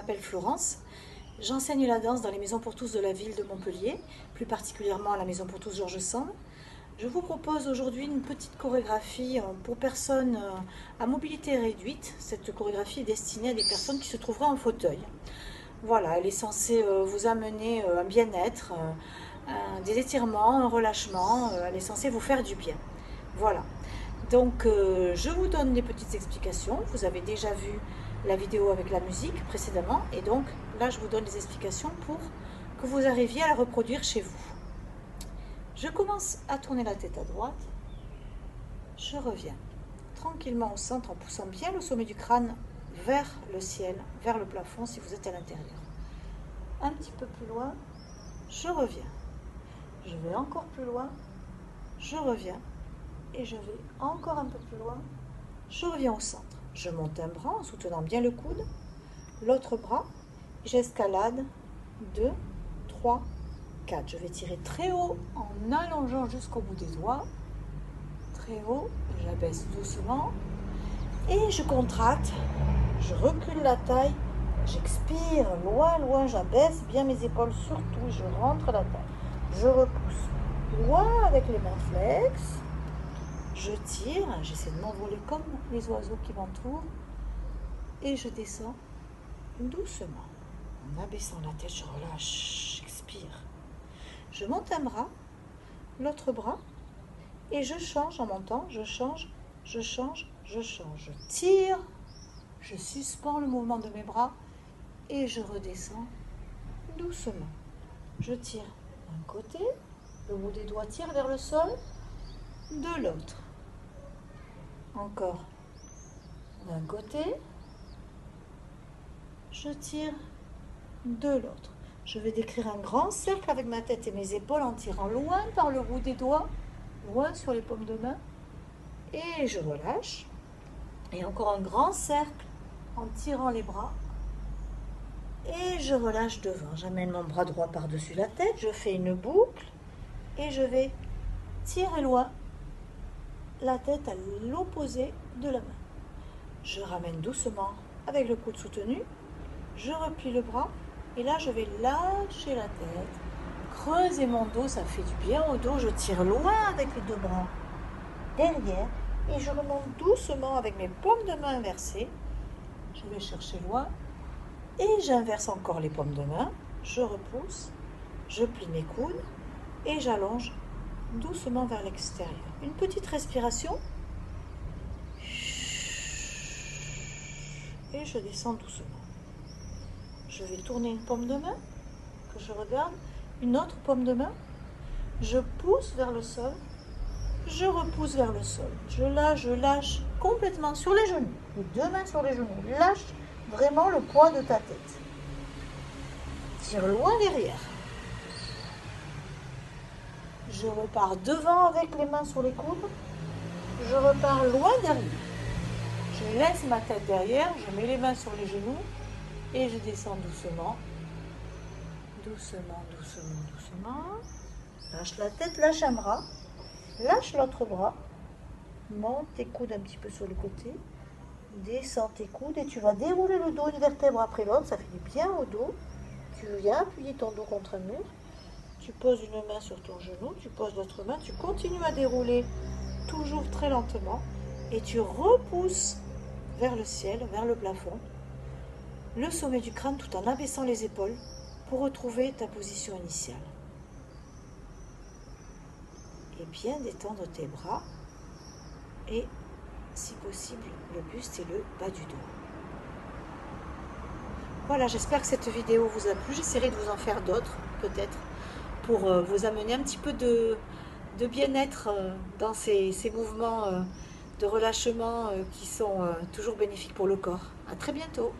m'appelle Florence. J'enseigne la danse dans les maisons pour tous de la ville de Montpellier, plus particulièrement à la maison pour tous Georges Sand. Je vous propose aujourd'hui une petite chorégraphie pour personnes à mobilité réduite. Cette chorégraphie est destinée à des personnes qui se trouveraient en fauteuil. Voilà, elle est censée vous amener un bien-être, des étirements, un relâchement. Elle est censée vous faire du bien. Voilà. Donc je vous donne des petites explications. Vous avez déjà vu la vidéo avec la musique précédemment. Et donc là, je vous donne des explications pour que vous arriviez à la reproduire chez vous. Je commence à tourner la tête à droite. Je reviens tranquillement au centre en poussant bien le sommet du crâne vers le ciel, vers le plafond si vous êtes à l'intérieur. Un petit peu plus loin, je reviens. Je vais encore plus loin, je reviens. Et je vais encore un peu plus loin, je reviens au centre. Je monte un bras en soutenant bien le coude, l'autre bras, j'escalade, 2, 3, 4. Je vais tirer très haut en allongeant jusqu'au bout des doigts, très haut, j'abaisse doucement, et je contracte, je recule la taille, j'expire loin, loin, j'abaisse bien mes épaules surtout, je rentre la taille, je repousse loin avec les mains flexes. Je tire, j'essaie de m'envoler comme les oiseaux qui m'entourent et je descends doucement. En abaissant la tête, je relâche, j'expire. Je monte un bras, l'autre bras et je change en montant, je change, je change, je change. Je tire, je suspends le mouvement de mes bras et je redescends doucement. Je tire d'un côté, le bout des doigts tire vers le sol, de l'autre. Encore d'un côté, je tire de l'autre. Je vais décrire un grand cercle avec ma tête et mes épaules en tirant loin par le bout des doigts, loin sur les paumes de main, et je relâche. Et encore un grand cercle en tirant les bras, et je relâche devant. J'amène mon bras droit par-dessus la tête, je fais une boucle, et je vais tirer loin la tête à l'opposé de la main. Je ramène doucement avec le coude soutenu, je replie le bras et là je vais lâcher la tête, creuser mon dos, ça fait du bien au dos, je tire loin avec les deux bras derrière et je remonte doucement avec mes paumes de main inversées, je vais chercher loin et j'inverse encore les paumes de main, je repousse, je plie mes coudes et j'allonge doucement vers l'extérieur. Une petite respiration. Et je descends doucement. Je vais tourner une paume de main que je regarde, une autre paume de main. Je pousse vers le sol. Je repousse vers le sol. Je lâche complètement sur les genoux. Les deux mains sur les genoux. Lâche vraiment le poids de ta tête. Tire loin derrière. Je repars devant avec les mains sur les coudes. Je repars loin derrière. Je laisse ma tête derrière. Je mets les mains sur les genoux. Et je descends doucement. Doucement, doucement, doucement. Lâche la tête, lâche un bras. Lâche l'autre bras. Monte tes coudes un petit peu sur le côté. Descends tes coudes et tu vas dérouler le dos une vertèbre après l'autre. Ça fait du bien au dos. Tu viens appuyer ton dos contre un mur. Tu poses une main sur ton genou, tu poses l'autre main, tu continues à dérouler toujours très lentement et tu repousses vers le ciel, vers le plafond, le sommet du crâne tout en abaissant les épaules pour retrouver ta position initiale. Et bien détendre tes bras et, si possible, le buste et le bas du dos. Voilà, j'espère que cette vidéo vous a plu. J'essaierai de vous en faire d'autres, peut-être, pour vous amener un petit peu de bien-être dans ces mouvements de relâchement qui sont toujours bénéfiques pour le corps. À très bientôt.